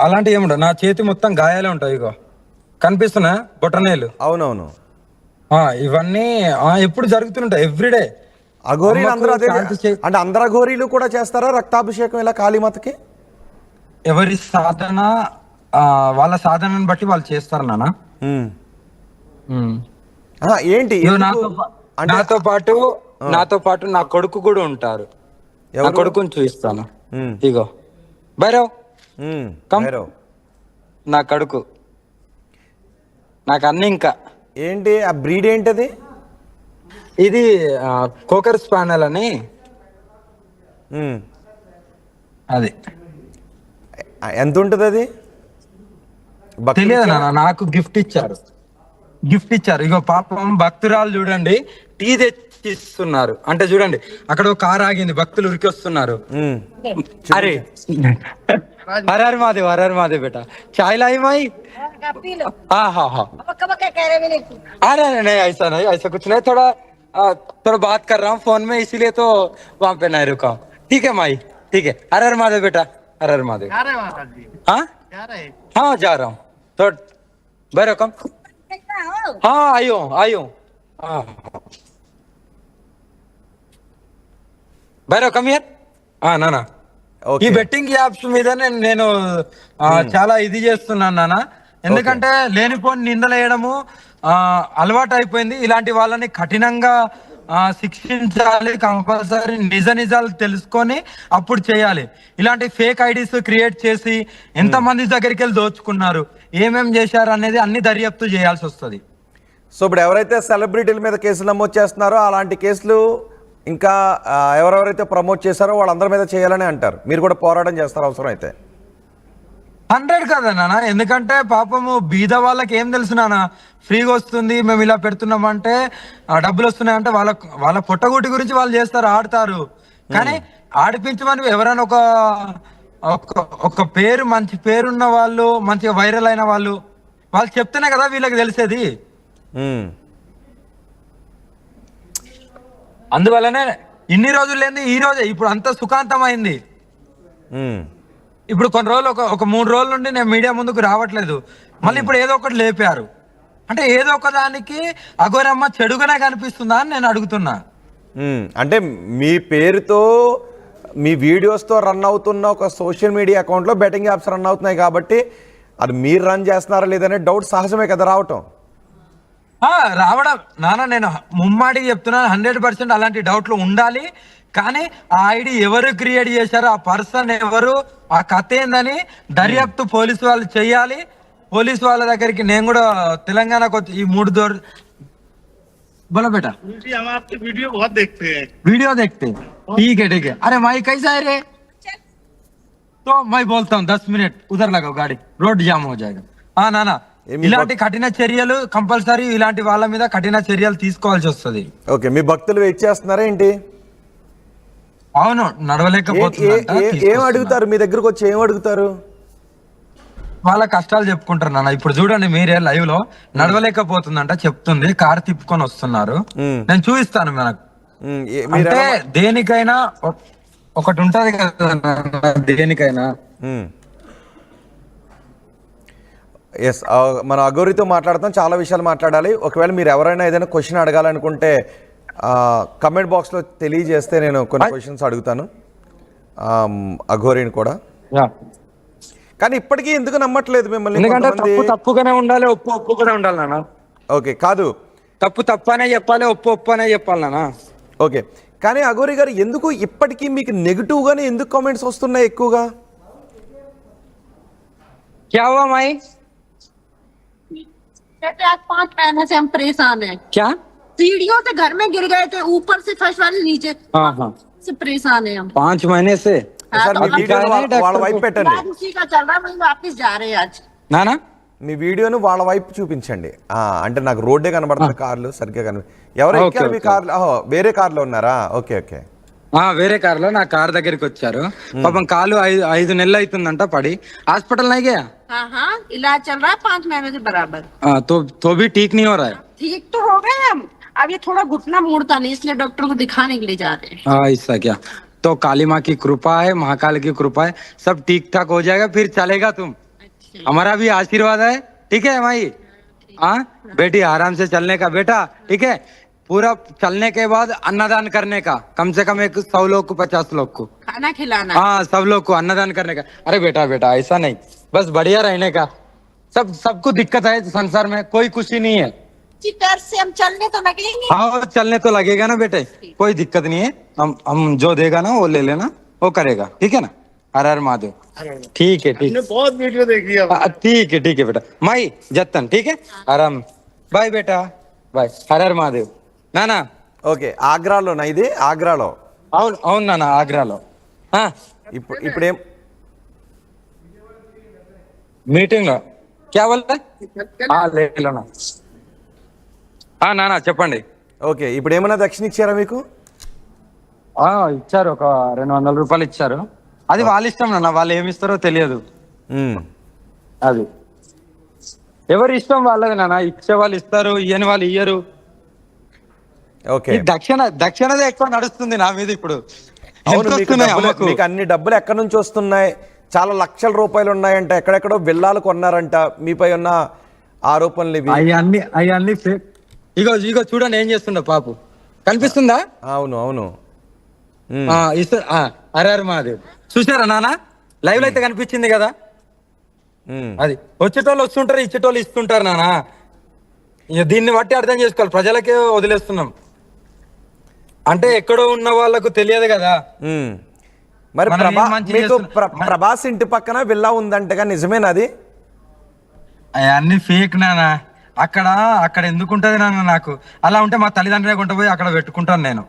అలాంటివి ఏముండవు. నా చేతి మొత్తం గాయాలే ఉంటాయి. ఇగో కనిపిస్తున్నా బొటనేలు. అవునవును. ఇవన్నీ ఎప్పుడు జరుగుతుంటాయి ఎవ్రీడే. అఘోరీలు అందరూ అదే అంటే అందరు అఘోరీలు కూడా చేస్తారా రక్తాభిషేకం ఇలా కాళీమాతకి? ఎవరి సాధన వాళ్ళ సాధనను బట్టి వాళ్ళు చేస్తారు నాన్న. ఏంటి నాతో పాటు నా కొడుకు కూడా ఉంటారు. నా కొడుకుని చూపిస్తాను. ఇగో భైరవ్, నా కొడుకు. నాకు అన్ని ఇంకా ఏంటి ఆ బ్రీడ్ ఏంటది? ఇది కోకర్ స్పానల్ అని. అది ఎంత ఉంటుంది అది? తెలియదు నాన్న, నాకు గిఫ్ట్ ఇచ్చారు. ఇగో పాపం భక్తురాలు చూడండి టీ తెచ్చిస్తున్నారు అంటే చూడండి అక్కడ ఒక కార్ ఆగింది, భక్తులు ఉరికి వస్తున్నారు. అరే హరర్ మాదే బేటా చాయ్ लाई माई। हाँ अरे नहीं ऐसा कुछ नहीं, थोड़ा बात कर रहा हूँ फोन में इसीलिए तो वहाँ पे नहीं रुका। ठीक है माई, ठीक है। हरर माधव बेटा, हरर माधव। हाँ जा रहा हूँ तो बैरो कम। हाँ आई हूँ बैरो कम यार। నానా ఈ బెట్టింగ్ యాప్స్ మీద నేను చాలా ఇది చేస్తున్నాను నాన్న. ఎందుకంటే లేనిపోని నిందలు వేయడము అలవాటు అయిపోయింది. ఇలాంటి వాళ్ళని కఠినంగా శిక్షించాలి. కంపల్సరీ నిజాలు తెలుసుకొని అప్పుడు చేయాలి. ఇలాంటి ఫేక్ ఐడీస్ క్రియేట్ చేసి ఎంతమంది దగ్గరికి వెళ్ళి దోచుకున్నారు, ఏమేం చేశారు అనేది అన్ని దర్యాప్తు చేయాల్సి వస్తుంది. సో ఇప్పుడు ఎవరైతే సెలబ్రిటీల మీద కేసులు నమోదు చేస్తున్నారో అలాంటి కేసులు ఇంకా ఎవరెవరైతే ప్రమోట్ చేశారో వాళ్ళందరి మీద చేయాలని అంటారు. మీరు కూడా పోరాటం చేస్తారు అవసరం అయితే? 100 కదా నాన్న. ఎందుకంటే పాపము బీద వాళ్ళకి ఏం తెలుసు నాన్న, ఫ్రీగా వస్తుంది మేము ఇలా పెడుతున్నామంటే డబ్బులు వస్తున్నాయంటే వాళ్ళ పొట్టగూటి గురించి వాళ్ళు చేస్తారు, ఆడతారు. కానీ ఆడిపించమని ఎవరైనా ఒక పేరు మంచి పేరున్న వాళ్ళు, మంచిగా వైరల్ అయిన వాళ్ళు చెప్తేనే కదా వీళ్ళకి తెలిసేది. అందువల్లనే ఇన్ని రోజులు లేని ఈ రోజే ఇప్పుడు అంత సుఖాంతమైంది. ఇప్పుడు కొన్ని రోజులు ఒక 3 రోజుల నుండి నేను మీడియా ముందుకు రావట్లేదు. మళ్ళీ ఇప్పుడు ఏదో ఒకటి లేపారు అంటే ఏదో ఒక దానికి అఘోరమ్మ చెడుగానే కనిపిస్తుందా అని నేను అడుగుతున్నా. అంటే మీ పేరుతో మీ వీడియోస్తో రన్ అవుతున్న ఒక సోషల్ మీడియా అకౌంట్లో బెట్టింగ్ యాప్స్ రన్ అవుతున్నాయి కాబట్టి అది మీరు రన్ చేస్తున్నారా లేదనే డౌట్ సహజమే కదా రావటం. రావడం నాన్న నేను ముమ్మాడికి చెప్తున్నాను, 100% అలాంటి డౌట్లు ఉండాలి. కానీ ఆ ఐడి ఎవరు క్రియేట్ చేశారు, ఆ పర్సన్ ఎవరు, ఆ కథ ఏందని దర్యాప్తు పోలీసు వాళ్ళు చెయ్యాలి. పోలీసు వాళ్ళ దగ్గరికి నేను కూడా తెలంగాణకు వచ్చి ఈ 3 దోర్ बोलो बेटा वीडियो देखते ठीक है अरे माई कैसा है रे तो मैं बोलता हूँ 10 मिनट उधर लगाओ गाड़ी रोड जाम हो जाएगा। नाना ఇలాంటి కఠిన చర్యలు కంపల్సరీ, ఇలాంటి వాళ్ళ మీద కఠిన చర్యలు తీసుకోవాల్సి వస్తుంది. ఓకే, మీ భక్తులు వెయిట్ చేస్తున్నారా ఏంటి? అవును, నడవలేకపోతున్నారు. ఏం అడుగుతారు మీ దగ్గరకు వచ్చి? ఏం అడుగుతారు? వాళ్ళ కష్టాలు చెప్పుకుంటారు నాన్న. ఇప్పుడు చూడండి మీరే లైవ్ లో నడవలేకపోతుందంట చెప్తుంది, కార్ తిప్పుకొని వస్తున్నారు. నేను చూపిస్తాను మనకు. అంటే దేనికైనా ఒకటి ఉంటది కదా, దేనికైనా. ఎస్, మన అఘోరితో మాట్లాడతాం, చాలా విషయాలు మాట్లాడాలి. ఒకవేళ మీరు ఎవరైనా ఏదైనా క్వశ్చన్ అడగాలనుకుంటే కమెంట్ బాక్స్లో తెలియజేస్తే నేను కొన్ని క్వశ్చన్స్ అడుగుతాను అఘోరిని కూడా. కానీ ఇప్పటికీ ఎందుకు నమ్మట్లేదు మిమ్మల్ని? ఎందుకంటే తప్పుగానే ఉండాలి, ఒప్పుగానే ఉండాలి నాన్న. ఓకే, కాదు తప్పు అనే చెప్పాలి, ఒప్పు అనే చెప్పాలి నాన్న. ఓకే, కానీ అఘోరి గారు ఎందుకు ఇప్పటికీ మీకు నెగిటివ్ గానే ఎందుకు కామెంట్స్ వస్తున్నాయి ఎక్కువగా? क्या हुआ माई? 5 महीने से हम परेशान हैं। क्या? सीढ़ियों से घर में गिर गए थे, ऊपर से फर्स्ट वाले नीचे से परेशान है हम 5 महीने से। సార్ మీ వీడియోను వాళ్ళ వైపు పెట్టండి. उसी का चल रहा है, हम वापस जा रहे हैं आज। నానా మీ వీడియోను వాళ్ళ వైపు చూపించండి. అంటే నాకు రోడ్డే కనబడుతుంది, కార్లు సరిగ్గా ఎవరు ఎక్కారు మీ కార్లు? వేరే కార్లో ఉన్నారా? ఓకే ఓకే, వేరే కార్ లో నా కార్ దగ్గరికి వచ్చారు. పాపం కాలు 5 నెలలు అవుతుందంట పడి, హాస్పిటల్ नहीं गया? हाँ, इलाज चल रहा है 5 महीने से बराबर। तो भी ठीक नहीं हो रहा है? ठीक तो हो गए हम, अब ये थोड़ा घुटना मुड़ता नहीं, इसलिए डॉक्टर को दिखाने के लिए जा रहे हैं। ऐसा क्या? तो काली माँ की कृपा है, महाकाल की कृपा है, सब ठीक ठाक हो जाएगा, फिर चलेगा तुम। अच्छा हमारा भी आशीर्वाद है, ठीक है माई? हाँ बेटी, आराम से चलने का बेटा, ठीक है? पूरा चलने के बाद अन्नदान करने का, कम से कम एक 100 लोग को, 50 लोग को, खाना खिलाना। हाँ सब लोग को अन्नदान करने का। अरे बेटा बेटा ऐसा नहीं, बस बढ़िया रहने का। सबको दिक्कत है संसार में, कोई खुशी नहीं है। जी पैर से हम चलने तो लगेंगे। हाँ चलने तो लगेगा ना बेटे, कोई दिक्कत नहीं है। हम जो देगा ना वो ले लेना, वो करेगा, ठीक है ना? हर हर महादेव। ठीक है ठीक, बहुत वीडियो देखी है। ठीक है बेटा। माई जतन, ठीक है? आराम, बाय बेटा, बाय। हर हर महादेव నానా। ఓకే, ఆగ్రాలోనా ఇది? ఆగ్రాలో? అవును అవును నాన్న, ఆగ్రాలో। ఇప్పుడేం మీటింగ్ లో క్యా బోల్తా? లే లోనా। నానా చెప్పండి। ఓకే, ఇప్పుడు ఏమైనా దక్షిణ ఇచ్చారా మీకు? ఇచ్చారు, ఒక 200 రూపాయలు ఇచ్చారు। అది వాళ్ళ ఇష్టం నాన్న, వాళ్ళు ఏమి ఇస్తారో తెలియదు। అది ఎవరి ఇష్టం వాళ్ళది నాన్న, ఇచ్చే వాళ్ళు ఇస్తారు, ఇయ్యని వాళ్ళు ఇయ్యరు। ఓకే, ఈ దక్షిణదే ఎక్కువ నడుస్తుంది నా మీద ఇప్పుడు। అవును, ఎంత వస్తున్నాయి అమ్మకు? మీకు అన్ని డబ్బులు ఎక్కడి నుంచి వస్తున్నాయి? చాలా లక్షల రూపాయలు ఉన్నాయంట, ఎక్కడెక్కడో విల్లాలు కొన్నారంట, మీపై ఉన్న ఆరోపణలు ఇవి? అవన్నీ ఫేక్। ఇగో చూడండి ఏం చేస్తుండ పాపు, కనిపిస్తుందా? అవును అవును, హర్ మహాదేవ్। చూసారా నాన్న, లైవ్ లో అయితే కనిపించింది కదా? అది వచ్చేటోళ్ళు వస్తుంటారు, ఇచ్చేటోళ్ళు ఇస్తుంటారు నాన్న। ఇక దీన్ని బట్టి అర్థం చేసుకోవాలి, ప్రజలకే వదిలేస్తున్నాం అంటే ఎక్కడో ఉన్న వాళ్ళకు తెలియదు కదా। మరి మనం ఏం మంచి మీకు చేస్తున్నాం? ప్రభాస్ ఇంటి పక్కన విల్లా ఉందంటగా, నిజమేనా అది? అవన్నీ ఫేక్ నాన్న। అక్కడ ఎందుకు ఉంటది నాన్న, నాకు అలా ఉంటే మా తల్లిదండ్రులే కొంట పోయి అక్కడ పెట్టుకుంటాను నేను।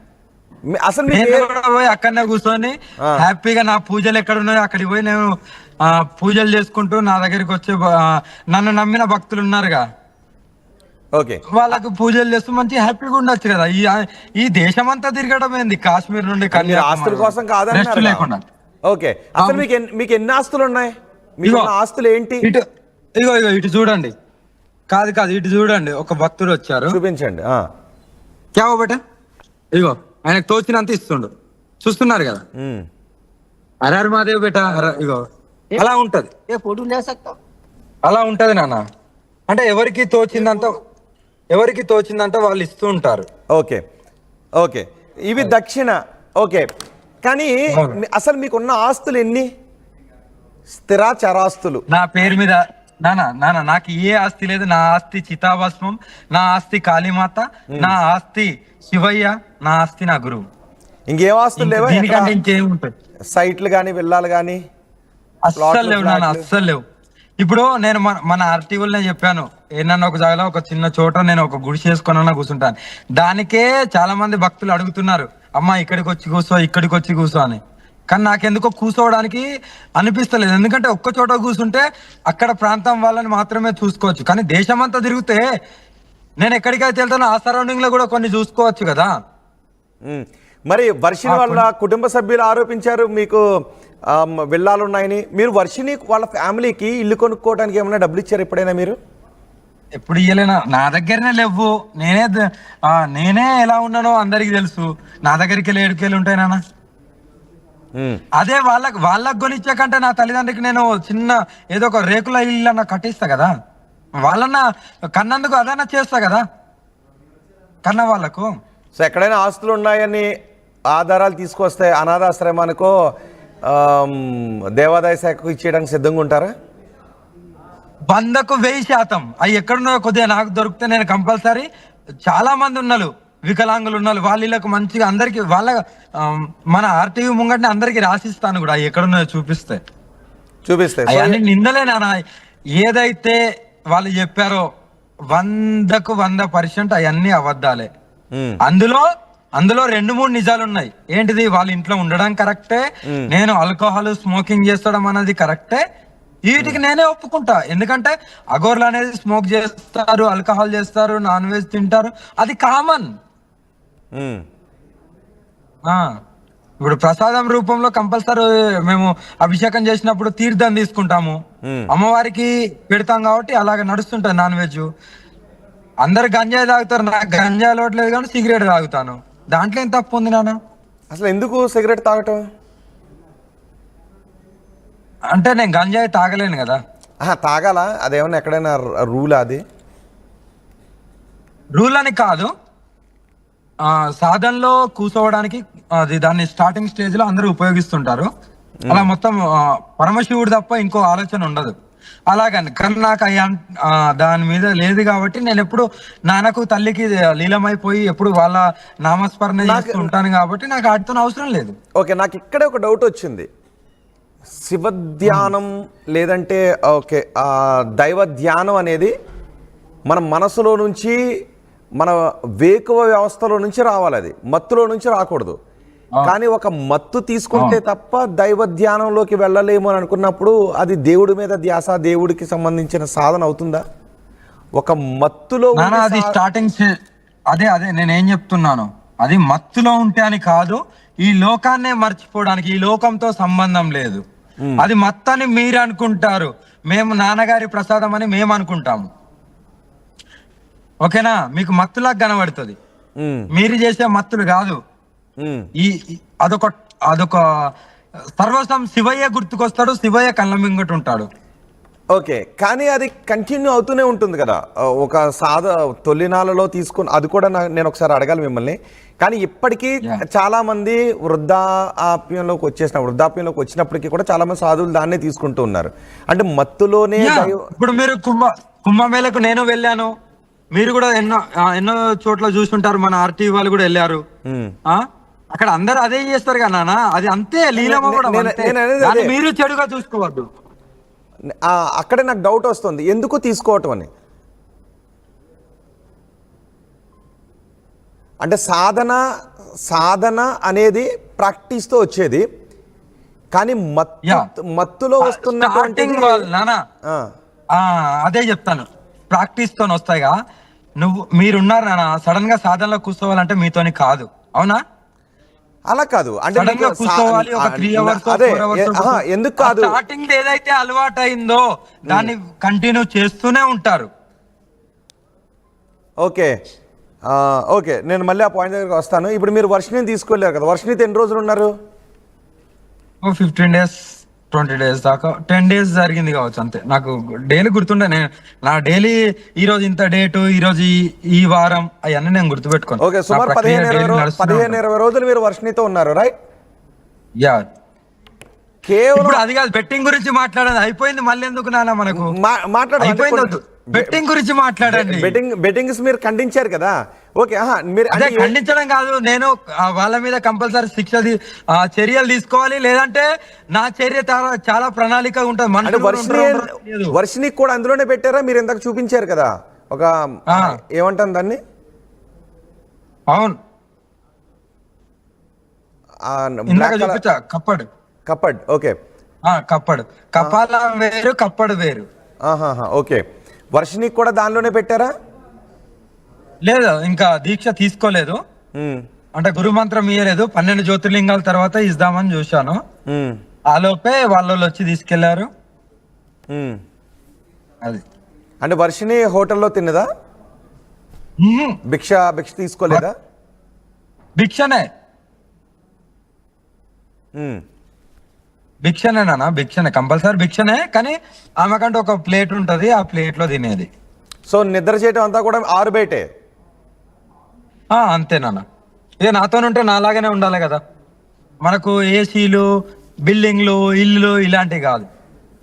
అసలు నేను కూడా పోయి అక్కడనే కూర్చొని హ్యాపీగా నా పూజలు ఎక్కడ ఉన్నాయో అక్కడికి పోయి నేను పూజలు చేసుకుంటూ, నా దగ్గరికి వచ్చే నన్ను నమ్మిన భక్తులు ఉన్నారుగా, ఓకే, వాళ్ళకు పూజలు చేస్తూ మంచి హ్యాపీగా ఉండొచ్చు కదా। ఈ దేశం అంతా తిరగడం ఏంది, కాశ్మీర్ నుండి మీరు ఆస్తుల కోసం కాదన్నారు రెస్ట్ లేకుండా। ఓకే, అసలు మీకు ఎన్ని ఆస్తులు ఉన్నాయి? మీకు ఆస్తులు ఏంటి? ఇటు చూడండి, కాదు ఇటు చూడండి, ఒక భక్తుడు వచ్చారు, చూపించండి। క్యా బేట? ఇగో ఆయనకు తోచినంత ఇస్తుండు, చూస్తున్నారు కదా? హర్ హర్ మహాదేవ్ బేట, ఇగో అలా ఉంటది, అలా ఉంటది నాన్న। అంటే ఎవరికి తోచిందంట వాళ్ళు ఇస్తూ ఉంటారు। ఓకే ఓకే, ఇవి దక్షిణ, ఓకే। కానీ అసలు మీకున్న ఆస్తులు ఎన్ని? స్థిర చరాస్తులు నా పేరు మీద నాన్న నాకు ఏ ఆస్తి లేదు। నా ఆస్తి చితాభస్మం, నా ఆస్తి కాళీమాత, నా ఆస్తి శివయ్య, నా ఆస్తి నా గురువు। ఇంకేం ఆస్తులు లేవా? దీనికంటే ఇంకేముంటాయి? సైట్లు కానీ విల్లాలు కానీ? అస్సలు లేవు నాన్న, అస్సలు లేవు। ఇప్పుడు నేను మన ఆర్టీవీలో చెప్పాను, ఏదన్నా ఒక జాగాలో ఒక చిన్న చోట నేను ఒక గుడిసె చేసుకున్నా కూర్చుంటాను, దానికే చాలా మంది భక్తులు అడుగుతున్నారు, అమ్మా ఇక్కడికి వచ్చి కూర్చో అని। కానీ నాకెందుకో కూర్చోవడానికి అనిపిస్తలేదు, ఎందుకంటే ఒక్క చోట కూర్చుంటే అక్కడ ప్రాంతం వాళ్ళని మాత్రమే చూసుకోవచ్చు, కానీ దేశం అంతా తిరిగితే నేను ఎక్కడికైతే వెళ్తానో ఆ సరౌండింగ్ లో కూడా కొన్ని చూసుకోవచ్చు కదా। మరి వర్షిని వాళ్ళ కుటుంబ సభ్యులు ఆరోపించారు మీకు విల్లాలు ఉన్నాయని। మీరు వర్షిని వాళ్ళ ఫ్యామిలీకి ఇల్లు కొనుక్కోవడానికి ఏమైనా డబ్బులు ఇచ్చారు ఎప్పుడైనా మీరు? ఎప్పుడు ఇయ్యలేనా, నా దగ్గరనే లేవు, నేనే ఎలా ఉన్నానో అందరికి తెలుసు, నా దగ్గరికి వెళ్ళి ఏడుకెళ్ళి ఉంటాయి నాన్న। అదే వాళ్ళకు కొనిచ్చే కంటే నా తల్లిదండ్రికి నేను చిన్న ఏదో ఒక రేకుల ఇల్లు అన్న కట్టిస్తా కదా, వాళ్ళన్న కన్నందుకు అదన్నా చేస్తా కదా కన్న వాళ్ళకు। సో ఎక్కడైనా ఆస్తులు ఉన్నాయని ఆధారాలు తీసుకొస్తే అనాథాశ్రమానికో దేవాదాయ శాఖకు ఇచ్చేయడానికి సిద్ధంగా ఉంటారా? 100% అవి ఎక్కడున్నాయో కొద్దిగా నాకు దొరికితే నేను కంపల్సరీ, చాలా మంది ఉన్నారు వికలాంగులు ఉన్నారు, వాళ్ళకు మంచిగా అందరికి వాళ్ళ మన ఆర్టీవీ ముంగట్ని అందరికి రాసిస్తాను కూడా, అవి ఎక్కడున్నాయో చూపిస్తే అవన్నీ నిందలే నాన్న। ఏదైతే వాళ్ళు చెప్పారో 100% అవన్నీ అబద్ధాలే। అందులో 2-3 నిజాలు ఉన్నాయి। ఏంటిది? వాళ్ళ ఇంట్లో ఉండడం కరెక్టే, నేను ఆల్కహాల్ స్మోకింగ్ చేస్తడం అనేది కరెక్టే, వీటికి నేనే ఒప్పుకుంటా, ఎందుకంటే అగోర్లు అనేది స్మోక్ చేస్తారు, ఆల్కహాల్ చేస్తారు, నాన్ వెజ్ తింటారు, అది కామన్। ఇప్పుడు ప్రసాదం రూపంలో కంపల్సరీ మేము అభిషేకం చేసినప్పుడు తీర్థం తీసుకుంటాము, అమ్మవారికి పెడతాం కాబట్టి అలాగ నడుస్తుంటది నాన్ వెజ్। అందరు గంజాయి తాగుతారు, నాకు గంజాయి అలవట్లేదు కానీ సిగరెట్ తాగుతాను, దాంట్లో ఏం తప్పు ఉంది నాన్న? అసలు ఎందుకు సిగరెట్ తాగటం? అంటే నేను గంజాయి తాగలేను కదా. తాగాల? అదేమన్నా ఎక్కడైనా రూలా అది? రూల్ అని కాదు, సాధనలో కూర్చోవడానికి అది దాన్ని స్టార్టింగ్ స్టేజ్ లో అందరూ ఉపయోగిస్తుంటారు. అలా మొత్తం పరమశివుడు తప్ప ఇంకో ఆలోచన ఉండదు. అలాగని కానీ నాకు దాని మీద లేదు కాబట్టి నేను ఎప్పుడు నాన్నకు తల్లికి లీలమైపోయి ఎప్పుడు వాళ్ళ నామస్మరణ చేస్తూ ఉంటాను కాబట్టి నాకు వాటితో అవసరం లేదు. ఓకే, నాకు ఇక్కడే ఒక డౌట్ వచ్చింది. శివ ధ్యానం లేదంటే ఓకే దైవ ధ్యానం అనేది మన మనసులో నుంచి, మన వేకువ వ్యవస్థలో నుంచి రావాలి, అది మత్తులో నుంచి రాకూడదు. కానీ ఒక మత్తు తీసుకుంటే తప్ప దైవ ధ్యానంలోకి వెళ్ళలేము అని అనుకున్నప్పుడు అది దేవుడి మీద ధ్యాస, దేవుడికి సంబంధించిన సాధన అవుతుందా? ఒక మత్తులో అది స్టార్టింగ్ అదే నేనేం చెప్తున్నాను, అది మత్తులో ఉంటే అని కాదు, ఈ లోకాన్నే మర్చిపోవడానికి, ఈ లోకంతో సంబంధం లేదు. అది మత్తు అని మీరు అనుకుంటారు, మేము నాన్నగారి ప్రసాదం అని మేము అనుకుంటాము. ఓకేనా? మీకు మత్తులాగా కనబడుతుంది, మీరు చేసే మత్తులు కాదు. అదొక సర్వస్వం శివయ్య గుర్తుకొస్తాడు, శివయ్య కళ్ళ మింగట ఉంటాడు. ఓకే, కానీ అది కంటిన్యూ అవుతూనే ఉంటుంది కదా. ఒక తొలినాళ్ళలో తీసుకుని అది కూడా నేను ఒకసారి అడగాలి మిమ్మల్ని. కానీ ఇప్పటికీ చాలా మంది వృద్ధాప్యంలోకి వృద్ధాప్యంలోకి వచ్చినప్పటికీ కూడా చాలా మంది సాధువులు దాన్నే తీసుకుంటూ ఉన్నారు. అంటే మత్తులోనే ఇప్పుడు మీరు కుంభమేళకు నేను వెళ్ళాను, మీరు కూడా ఎన్నో చోట్ల చూసుంటారు, మన ఆర్టీవీ వాళ్ళు కూడా వెళ్ళారు. అక్కడ అందరు అదే చేస్తారు కదా నాన్న, అది అంతే లీలమ కూడా. మీరు చెడుగా చూసుకోవద్దు. అక్కడే నాకు డౌట్ వస్తుంది, ఎందుకు తీసుకోవటం అని. అంటే సాధన అనేది ప్రాక్టీస్తో వచ్చేది, కానీ మత్తులో వస్తున్నటువంటి అదే చెప్తాను, ప్రాక్టీస్ తో వస్తాయిగా. మీరున్నారు నాన్న, సడన్ గా సాధనలో కూర్చోవాలంటే మీతోని కాదు, అవునా? అలా కాదు, అంటే ఎందుకు కాదు, స్టార్టింగ్ ఏదైతే అలవాటు అయిందో దాన్ని కంటిన్యూ చేస్తూనే ఉంటారు. ఓకే ఓకే, నేను మళ్ళీ ఆ పాయింట్ దగ్గరికి వస్తాను. ఇప్పుడు మీరు వర్షిని తీసుకోలేరు కదా, వర్షినితో ఎన్ని రోజులు ఉన్నారు? 15 days 20 days దాకా, 10 days జరిగింది కావచ్చు అంతే. నాకు డైలీ గుర్తుండే, నా డైలీ ఈ రోజు ఇంత డేటు, ఈ రోజు ఈ వారం, అవన్నీ నేను గుర్తుపెట్టుకోను. ఓకే, సుమారు 15-20 రోజులు మీరు వర్షినితో ఉన్నారు, రైట్? యా. కేవలం అది కాదు, బెట్టింగ్ గురించి మాట్లాడేది అయిపోయింది, మళ్ళీ ఎందుకు నాన్న మనకు మాట్లాడండి. బెట్టింగ్ గురించి మాట్లాడండి. బెట్టింగ్స్ మీరు ఖండించారు కదా. ఓకే, మీరు అదే ఖండించడం కాదు, నేను వాళ్ళ మీద కంపల్సరీ చర్యలు తీసుకోవాలి, లేదంటే నా చర్య చాలా ప్రణాళిక ఉంటుంది. వర్షిని కూడా అందులోనే పెట్టారా? మీరు ఇందాక చూపించారు కదా, ఒక ఏమంటాను దాన్ని, అవును చూపించా, కప్పడ్. ఓకే, కప్పడు, కపాల వేరు, కప్పడు వేరు. ఓకే, వర్షిని కూడా దానిలోనే పెట్టారా? లేదు, ఇంకా దీక్ష తీసుకోలేదు, అంటే గురు మంత్రం ఇయ్యలేదు. 12 జ్యోతిర్లింగాల తర్వాత ఇద్దామని చూశాను, ఆలోపే వాళ్ళు వచ్చి తీసుకెళ్లారు. అది అంటే వర్షిని హోటల్లో తిన్నదా? భిక్ష తీసుకోలేదా? భిక్షనే నాన్న, భిక్షనే, కంపల్సరీ భిక్షనే. కానీ ఆమెకంటే ఒక ప్లేట్ ఉంటది, ఆ ప్లేట్ లో తినేది. సో నిద్ర చేయటం అంతా కూడా 6 బయటే? అంతే నాన్న. ఇక నాతోనుంటే నాలాగానే ఉండాలి కదా. మనకు ఏసీలు, బిల్డింగ్లు, ఇల్లు ఇలాంటివి కాదు,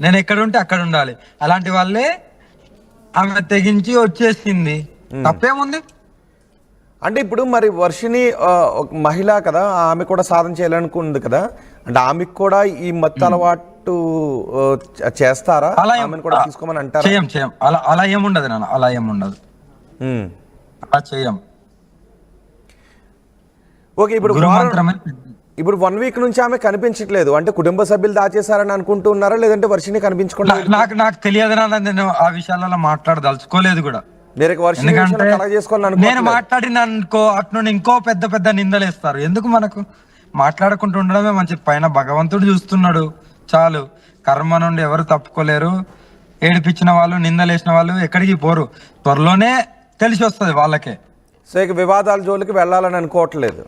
నేను ఎక్కడ ఉంటే అక్కడ ఉండాలి. అలాంటి వాళ్ళే ఆమె తెగించి వచ్చేసింది, తప్పేముంది? అంటే ఇప్పుడు మరి వర్షిని ఒక మహిళ కదా, ఆమె కూడా సాధన చేయాలనుకుంది కదా, అంటే ఆమెకు కూడా ఈ మత్తు అలవాటు చేస్తారా? ఆమెను కూడా తీసుకోమని అంటారా? చేయం అలా ఏముండదు నాన్న, అలా ఏముండదు, అలా చేయం. ఓకే, ఇప్పుడు 1 వీక్ నుంచి ఆమె కనిపించట్లేదు, అంటే కుటుంబ సభ్యులు దాచేశారని అనుకుంటూ ఉన్నారా, లేదంటే వర్షిని కనిపించకుండా? నాకు తెలియదు నాన్న, నేను ఆ విషయాలలో మాట్లాడదలుచుకోలేదు కూడా. నేను మాట్లాడిన అనుకో అట్నుండి ఇంకో పెద్ద నిందలేస్తారు. ఎందుకు మనకు మాట్లాడకుండా ఉండడమే మంచి. పైన భగవంతుడు చూస్తున్నాడు చాలు. కర్మ నుండి ఎవరు తప్పుకోలేరు. ఏడిపించిన వాళ్ళు, నిందలేసిన వాళ్ళు ఎక్కడికి పోరు, త్వరలోనే తెలిసి వస్తుంది వాళ్ళకే. సో ఇక వివాదాల జోలికి వెళ్ళాలని అనుకోవట్లేదు.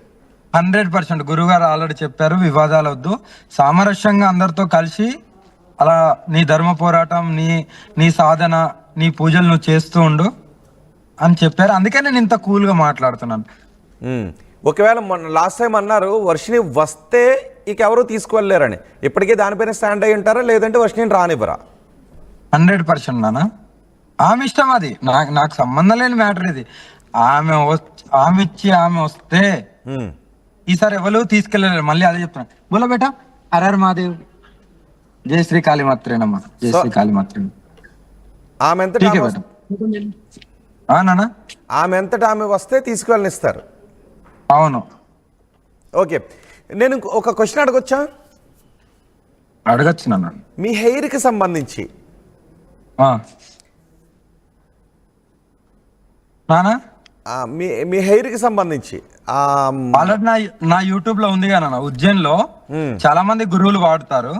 100% గురుగారు ఆల్రెడీ చెప్పారు, వివాదాలు వద్దు, సామరస్యంగా అందరితో కలిసి అలా నీ ధర్మ పోరాటం, నీ సాధన, నీ పూజలు నువ్వు చేస్తూ ఉండు అని చెప్పారు. అందుకే నేను ఇంత కూల్గా మాట్లాడుతున్నాను. ఒకవేళ మొన్న లాస్ట్ టైం అన్నారు వర్షిని వస్తే ఇక ఎవరు తీసుకువెళ్ళలేరని, ఇప్పటికే దానిపైన స్టాండ్ అయి ఉంటారా, లేదంటే వర్షిని రానివ్వరా? 100% నాన్న, ఆమె ఇష్టం, అది నాకు సంబంధం లేని మ్యాటర్ ఇది. ఆమె ఇచ్చి ఆమె వస్తే ఈసారి ఎవరు తీసుకెళ్ళలేరు. మళ్ళీ అదే చెప్తున్నా, బోలో బేటా హరహర మహాదేవ్, జై శ్రీ కాళీమాత్రేనమ్మ, జై శ్రీ కాళీమాత్రే. ఆమె ఎంతటా నాన్న, ఆమె ఎంతటా ఆమె వస్తే తీసుకువెళ్ళనిస్తారు. అవును. ఓకే, నేను ఒక క్వశ్చన్ అడగొచ్చా? అడగచ్చు నాన్న. మీ హెయిర్కి సంబంధించి నానా, మీ హెయిర్కి సంబంధించి ఆల్రెడీ నా యూట్యూబ్ లో ఉంది కదా ఉజ్జయిన్ లో చాలా మంది గురువులు వాడుతారు.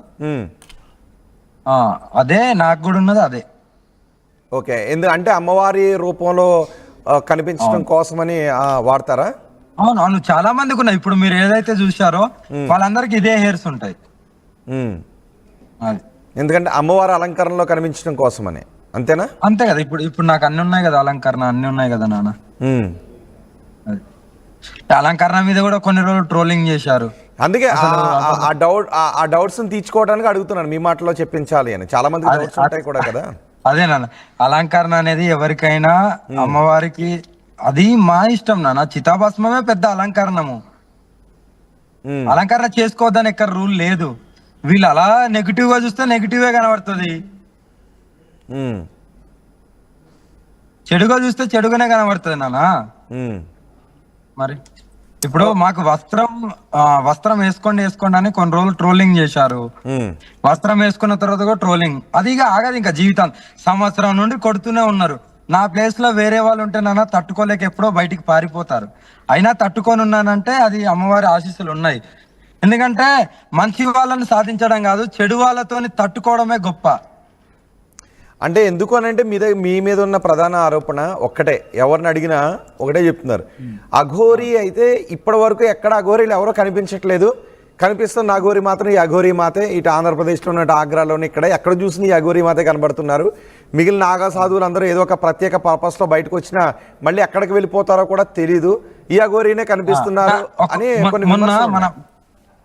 అదే నాకు కూడా ఉన్నది అదే. ఓకే, ఎందుకంటే అమ్మవారి రూపంలో కనిపించడం కోసమని వాడతారా? అవును అవును, చాలా మందికి ఉన్నాయి. ఇప్పుడు మీరు ఏదైతే చూసారో వాళ్ళందరికి ఇదే హెయిర్స్ ఉంటాయి. ఎందుకంటే అమ్మవారి అలంకరణలో కనిపించడం కోసమని, అంతేనా? అంతే కదా. ఇప్పుడు నాకు అన్ని ఉన్నాయి కదా, అలంకరణ అన్ని ఉన్నాయి కదా నాన్న. అలంకరణ మీద కూడా కొన్ని రోజులు ట్రోలింగ్ చేశారు. అందుకే ఆ డౌట్స్ తీర్చుకోవడానికి అడుగుతున్నాను, మీ మాటలో చెప్పించాలి అని. చాలా మంది డౌట్స్ ఉంటాయి కూడా కదా. అదే నాన్న, అలంకరణ అనేది ఎవరికైనా అమ్మవారికి అది మా ఇష్టం నాన్న. చితాభస్మమే పెద్ద అలంకరణము. అలంకరణ చేసుకోవద్దని ఎక్కడ రూల్ లేదు. వీళ్ళు అలా నెగిటివ్ గా చూస్తే నెగిటివే కనబడుతుంది, చెడుగా చూస్తే చెడుగానే కనబడుతుంది నాన్న. మరి ఇప్పుడు మాకు వస్త్రం వేసుకోండి అని కొన్ని రోజులు ట్రోలింగ్ చేశారు. వస్త్రం వేసుకున్న తర్వాత కూడా ట్రోలింగ్, అది ఇక ఆగదు ఇంకా జీవితం. సంవత్సరం నుండి కొడుతూనే ఉన్నారు. నా ప్లేస్ లో వేరే వాళ్ళు ఉంటే నాన్న తట్టుకోలేక ఎప్పుడో బయటికి పారిపోతారు. అయినా తట్టుకొని ఉన్నానంటే అది అమ్మవారి ఆశీస్సులు ఉన్నాయి. ఎందుకంటే మంచి వాళ్ళని సాధించడం కాదు, చెడు వాళ్ళతోని తట్టుకోవడమే గొప్ప. అంటే ఎందుకు అని అంటే మీ మీద ఉన్న ప్రధాన ఆరోపణ ఒక్కటే, ఎవరిని అడిగినా ఒకటే చెప్తున్నారు, అఘోరి అయితే ఇప్పటి వరకు ఎక్కడ అఘోరీలు ఎవరో కనిపించట్లేదు, కనిపిస్తున్న అఘోరి మాత్రం ఈ అఘోరి మాతే. ఇటు ఆంధ్రప్రదేశ్లో ఉన్న ఆగ్రాలోని ఇక్కడ ఎక్కడ చూసిన ఈ అఘోరి మాతే కనబడుతున్నారు. మిగిలిన నాగా సాధువులు అందరూ ఏదో ఒక ప్రత్యేక పర్పస్లో బయటకు వచ్చినా మళ్ళీ ఎక్కడికి వెళ్ళిపోతారో కూడా తెలీదు, ఈ అఘోరీనే కనిపిస్తున్నారు అని కొన్ని.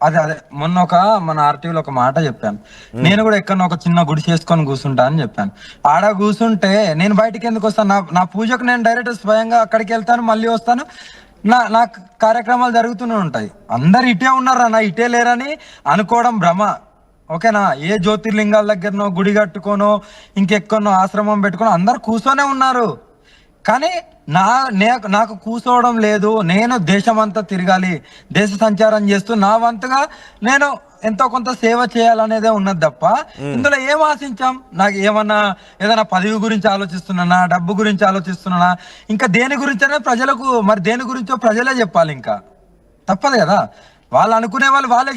అదే మన ఆర్టీవీలో ఒక మాట చెప్పాను. నేను కూడా ఎక్కడ ఒక చిన్న గుడి చేసుకొని కూర్చుంటా అని చెప్పాను. ఆడ కూర్చుంటే నేను బయటికి ఎందుకు వస్తాను? నా పూజకు నేను డైరెక్ట్ స్వయంగా అక్కడికి వెళ్తాను, మళ్ళీ వస్తాను. నా కార్యక్రమాలు జరుగుతూనే ఉంటాయి. అందరు ఇటే ఉన్నారు అన్న, ఇటే లేరని అనుకోవడం భ్రమ. ఓకేనా? ఏ జ్యోతిర్లింగాల దగ్గరనో గుడి కట్టుకోనో ఇంకెక్కనో ఆశ్రమం పెట్టుకోనో అందరు కూర్చొనే ఉన్నారు. కానీ నాకు కూర్చోవడం లేదు. నేను దేశమంతా తిరగాలి, దేశ సంచారం చేస్తూ నా వంతుగా నేను ఎంతో కొంత సేవ చేయాలనేదే ఉన్నది తప్ప ఇందులో ఏం ఆశించాం? నాకు ఏదైనా పదవి గురించి ఆలోచిస్తున్నానా, డబ్బు గురించి ఆలోచిస్తున్నానా, ఇంకా దేని గురించి అనేది ప్రజలకు, మరి దేని గురించో ప్రజలే చెప్పాలి. ఇంకా తప్పదు కదా, వాళ్ళు అనుకునే వాళ్ళే